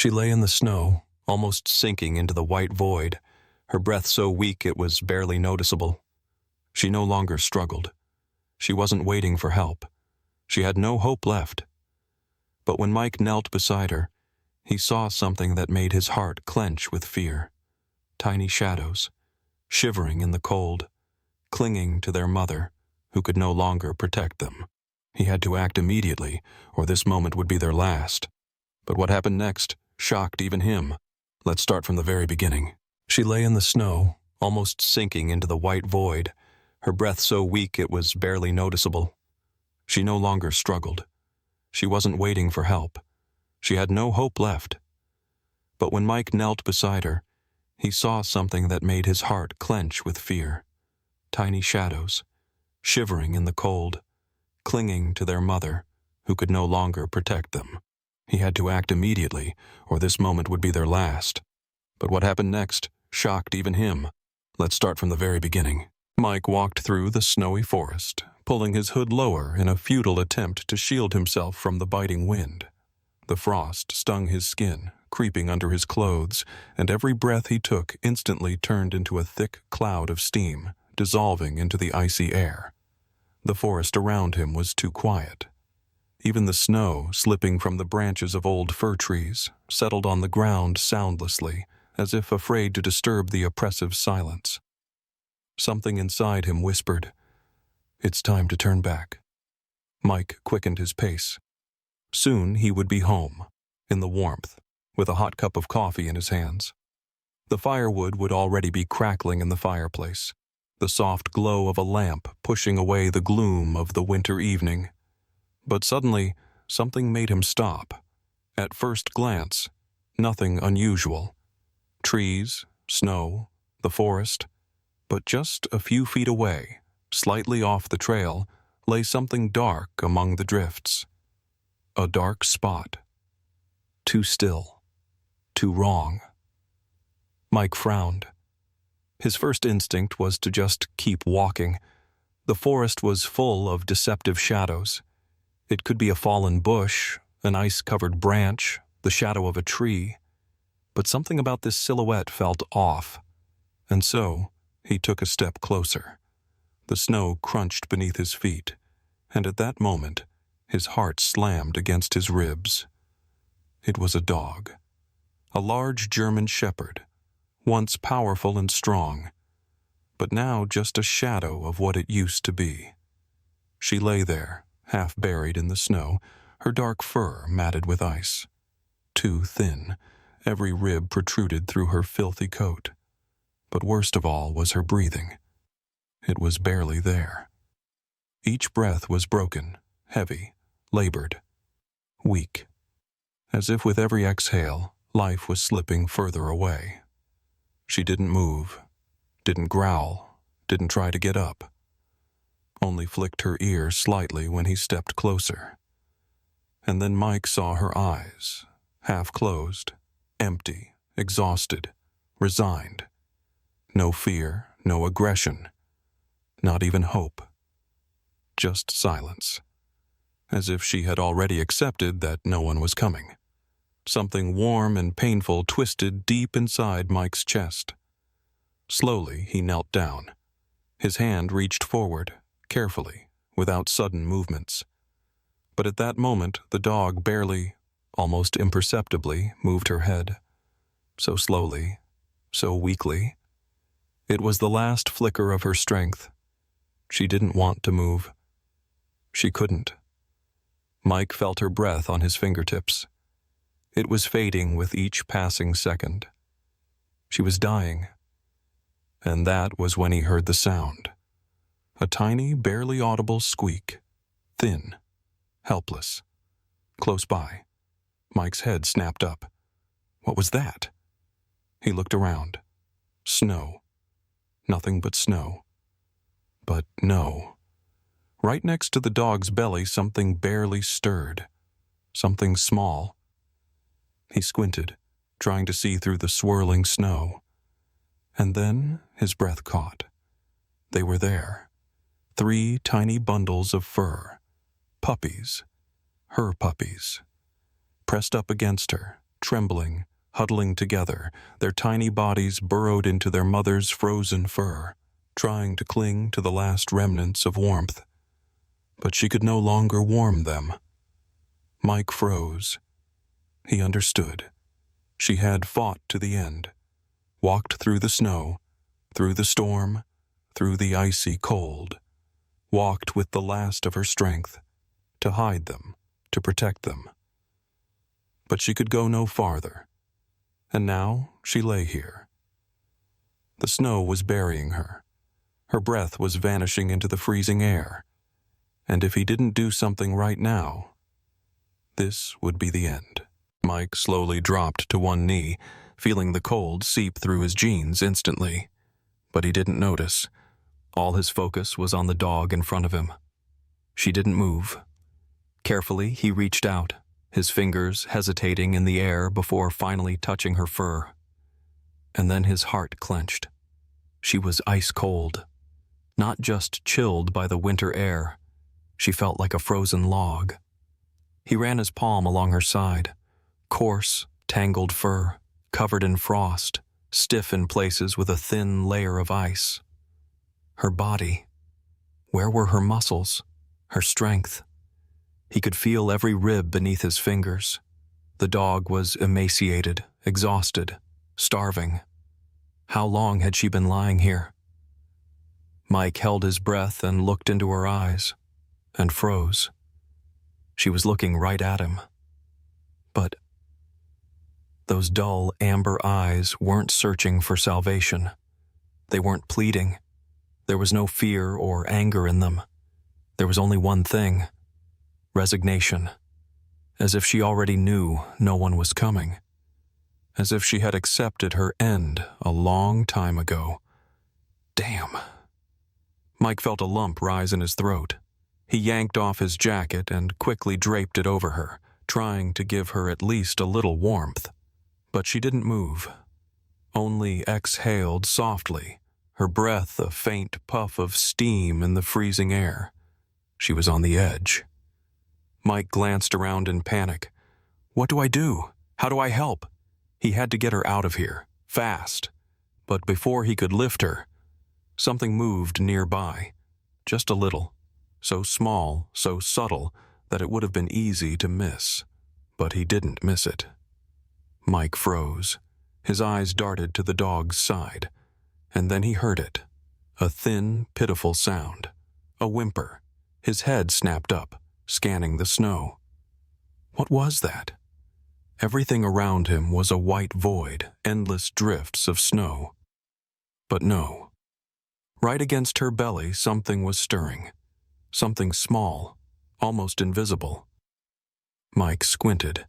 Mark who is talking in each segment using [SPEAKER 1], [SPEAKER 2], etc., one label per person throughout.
[SPEAKER 1] She lay in the snow, almost sinking into the white void, her breath so weak it was barely noticeable. She no longer struggled. She wasn't waiting for help. She had no hope left. But when Mike knelt beside her, he saw something that made his heart clench with fear. Tiny shadows, shivering in the cold, clinging to their mother, who could no longer protect them. He had to act immediately, or this moment would be their last. But what happened next shocked even him. Let's start from the very beginning. She lay in the snow, almost sinking into the white void, her breath so weak it was barely noticeable. She no longer struggled. She wasn't waiting for help. She had no hope left. But when Mike knelt beside her, he saw something that made his heart clench with fear. Tiny shadows, shivering in the cold, clinging to their mother, who could no longer protect them. He had to act immediately, or this moment would be their last. But what happened next shocked even him. Let's start from the very beginning. Mike walked through the snowy forest, pulling his hood lower in a futile attempt to shield himself from the biting wind. The frost stung his skin, creeping under his clothes, and every breath he took instantly turned into a thick cloud of steam, dissolving into the icy air. The forest around him was too quiet. Even the snow, slipping from the branches of old fir trees, settled on the ground soundlessly, as if afraid to disturb the oppressive silence. Something inside him whispered, "It's time to turn back." Mike quickened his pace. Soon he would be home, in the warmth, with a hot cup of coffee in his hands. The firewood would already be crackling in the fireplace, the soft glow of a lamp pushing away the gloom of the winter evening. But suddenly, something made him stop. At first glance, nothing unusual. Trees, snow, the forest. But just a few feet away, slightly off the trail, lay something dark among the drifts. A dark spot. Too still. Too wrong. Mike frowned. His first instinct was to just keep walking. The forest was full of deceptive shadows. It could be a fallen bush, an ice-covered branch, the shadow of a tree. But something about this silhouette felt off. And so, he took a step closer. The snow crunched beneath his feet, and at that moment, his heart slammed against his ribs. It was a dog. A large German shepherd, once powerful and strong, but now just a shadow of what it used to be. She lay there, half buried in the snow, her dark fur matted with ice. Too thin, every rib protruded through her filthy coat. But worst of all was her breathing. It was barely there. Each breath was broken, heavy, labored, weak. As if with every exhale, life was slipping further away. She didn't move, didn't growl, didn't try to get up. Only flicked her ear slightly when he stepped closer. And then Mike saw her eyes, half closed, empty, exhausted, resigned. No fear, no aggression, not even hope. Just silence, as if she had already accepted that no one was coming. Something warm and painful twisted deep inside Mike's chest. Slowly, he knelt down. His hand reached forward, carefully, without sudden movements. But at that moment, the dog barely, almost imperceptibly, moved her head. So slowly, so weakly. It was the last flicker of her strength. She didn't want to move. She couldn't. Mike felt her breath on his fingertips. It was fading with each passing second. She was dying. And that was when he heard the sound. A tiny, barely audible squeak. Thin. Helpless. Close by. Mike's head snapped up. What was that? He looked around. Snow. Nothing but snow. But no. Right next to the dog's belly, something barely stirred. Something small. He squinted, trying to see through the swirling snow. And then his breath caught. They were there. 3 tiny bundles of fur. Puppies. Her puppies. Pressed up against her, trembling, huddling together, their tiny bodies burrowed into their mother's frozen fur, trying to cling to the last remnants of warmth. But she could no longer warm them. Mike froze. He understood. She had fought to the end, walked through the snow, through the storm, through the icy cold, walked with the last of her strength, to hide them, to protect them. But she could go no farther, and now she lay here. The snow was burying her. Her breath was vanishing into the freezing air, and if he didn't do something right now, this would be the end. Mike slowly dropped to one knee, feeling the cold seep through his jeans instantly. But he didn't notice. All his focus was on the dog in front of him. She didn't move. Carefully, he reached out, his fingers hesitating in the air before finally touching her fur. And then his heart clenched. She was ice cold. Not just chilled by the winter air. She felt like a frozen log. He ran his palm along her side. Coarse, tangled fur, covered in frost, stiff in places with a thin layer of ice. Her body. Where were her muscles? Her strength? He could feel every rib beneath his fingers. The dog was emaciated, exhausted, starving. How long had she been lying here? Mike held his breath and looked into her eyes, and froze. She was looking right at him. But those dull amber eyes weren't searching for salvation. They weren't pleading. There was no fear or anger in them. There was only one thing: resignation. As if she already knew no one was coming. As if she had accepted her end a long time ago. Damn. Mike felt a lump rise in his throat. He yanked off his jacket and quickly draped it over her, trying to give her at least a little warmth. But she didn't move. Only exhaled softly, her breath a faint puff of steam in the freezing air. She was on the edge. Mike glanced around in panic. What do I do? How do I help? He had to get her out of here, fast. But before he could lift her, something moved nearby, just a little, so small, so subtle, that it would have been easy to miss. But he didn't miss it. Mike froze. His eyes darted to the dog's side, and then he heard it. A thin, pitiful sound. A whimper. His head snapped up, scanning the snow. What was that? Everything around him was a white void, endless drifts of snow. But no. Right against her belly, something was stirring. Something small, almost invisible. Mike squinted,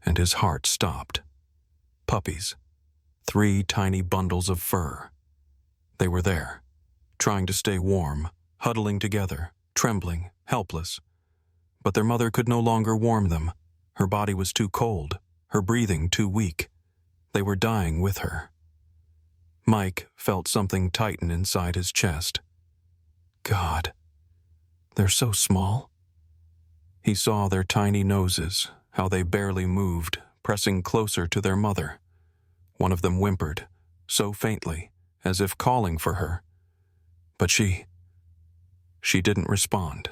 [SPEAKER 1] and his heart stopped. Puppies. 3 tiny bundles of fur. They were there, trying to stay warm, huddling together, trembling, helpless. But their mother could no longer warm them. Her body was too cold, her breathing too weak. They were dying with her. Mike felt something tighten inside his chest. God, they're so small. He saw their tiny noses, how they barely moved, pressing closer to their mother. One of them whimpered, so faintly, as if calling for her. But she didn't respond.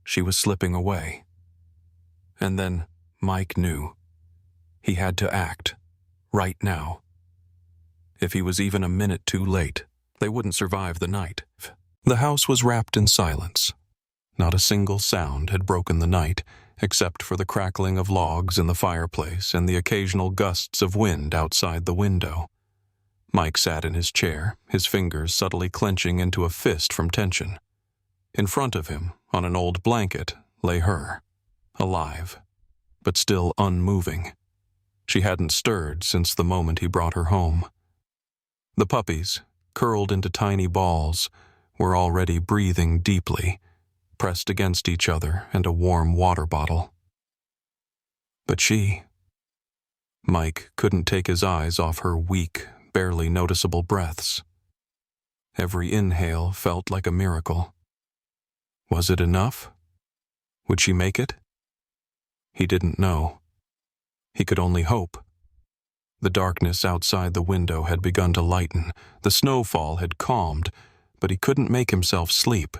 [SPEAKER 1] She was slipping away. And then Mike knew. He had to act, right now. If he was even a minute too late, they wouldn't survive the night. The house was wrapped in silence. Not a single sound had broken the night, except for the crackling of logs in the fireplace and the occasional gusts of wind outside the window. Mike sat in his chair, his fingers subtly clenching into a fist from tension. In front of him, on an old blanket, lay her, alive, but still unmoving. She hadn't stirred since the moment he brought her home. The puppies, curled into tiny balls, were already breathing deeply, pressed against each other and a warm water bottle. But she... Mike couldn't take his eyes off her weak, barely noticeable breaths. Every inhale felt like a miracle. Was it enough? Would she make it? He didn't know. He could only hope. The darkness outside the window had begun to lighten. The snowfall had calmed, but he couldn't make himself sleep.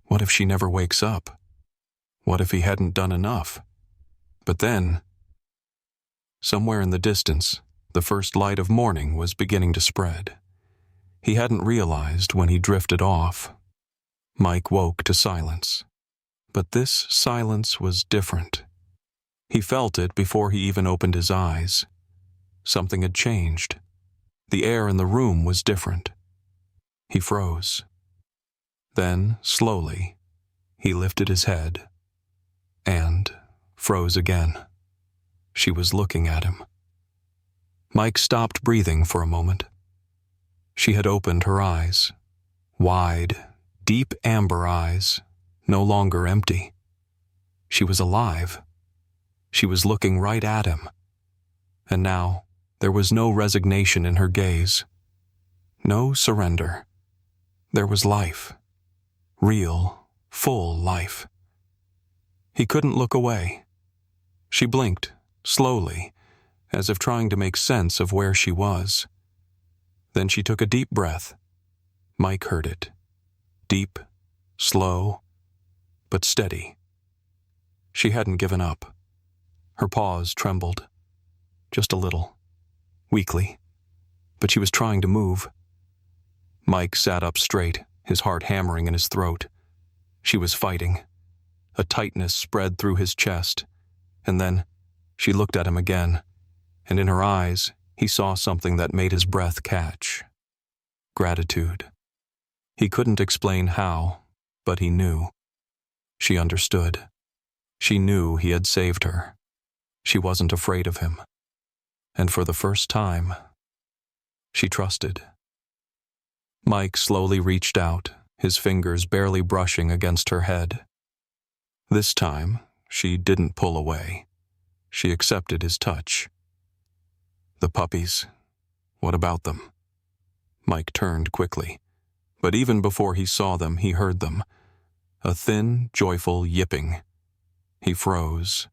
[SPEAKER 1] What if she never wakes up? What if he hadn't done enough? But then, somewhere in the distance, the first light of morning was beginning to spread. He hadn't realized when he drifted off. Mike woke to silence. But this silence was different. He felt it before he even opened his eyes. Something had changed. The air in the room was different. He froze. Then, slowly, he lifted his head and froze again. She was looking at him. Mike stopped breathing for a moment. She had opened her eyes. Wide, deep amber eyes, no longer empty. She was alive. She was looking right at him. And now, there was no resignation in her gaze. No surrender. There was life. Real, full life. He couldn't look away. She blinked, slowly, as if trying to make sense of where she was. Then she took a deep breath. Mike heard it. Deep, slow, but steady. She hadn't given up. Her paws trembled. Just a little. Weakly. But she was trying to move. Mike sat up straight, his heart hammering in his throat. She was fighting. A tightness spread through his chest. And then, she looked at him again, and in her eyes, he saw something that made his breath catch. Gratitude. He couldn't explain how, but he knew. She understood. She knew he had saved her. She wasn't afraid of him. And for the first time, she trusted. Mike slowly reached out, his fingers barely brushing against her head. This time, she didn't pull away. She accepted his touch. The puppies, what about them? Mike turned quickly, but even before he saw them, he heard them. A thin, joyful yipping. He froze.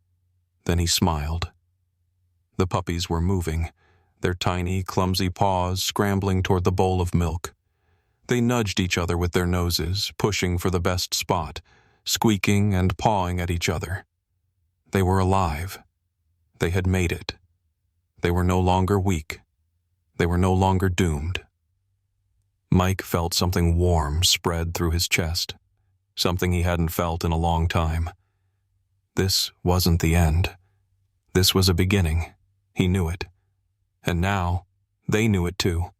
[SPEAKER 1] Then he smiled. The puppies were moving, their tiny, clumsy paws scrambling toward the bowl of milk. They nudged each other with their noses, pushing for the best spot, squeaking and pawing at each other. They were alive. They had made it. They were no longer weak. They were no longer doomed. Mike felt something warm spread through his chest, something he hadn't felt in a long time. This wasn't the end. This was a beginning. He knew it. And now, they knew it too.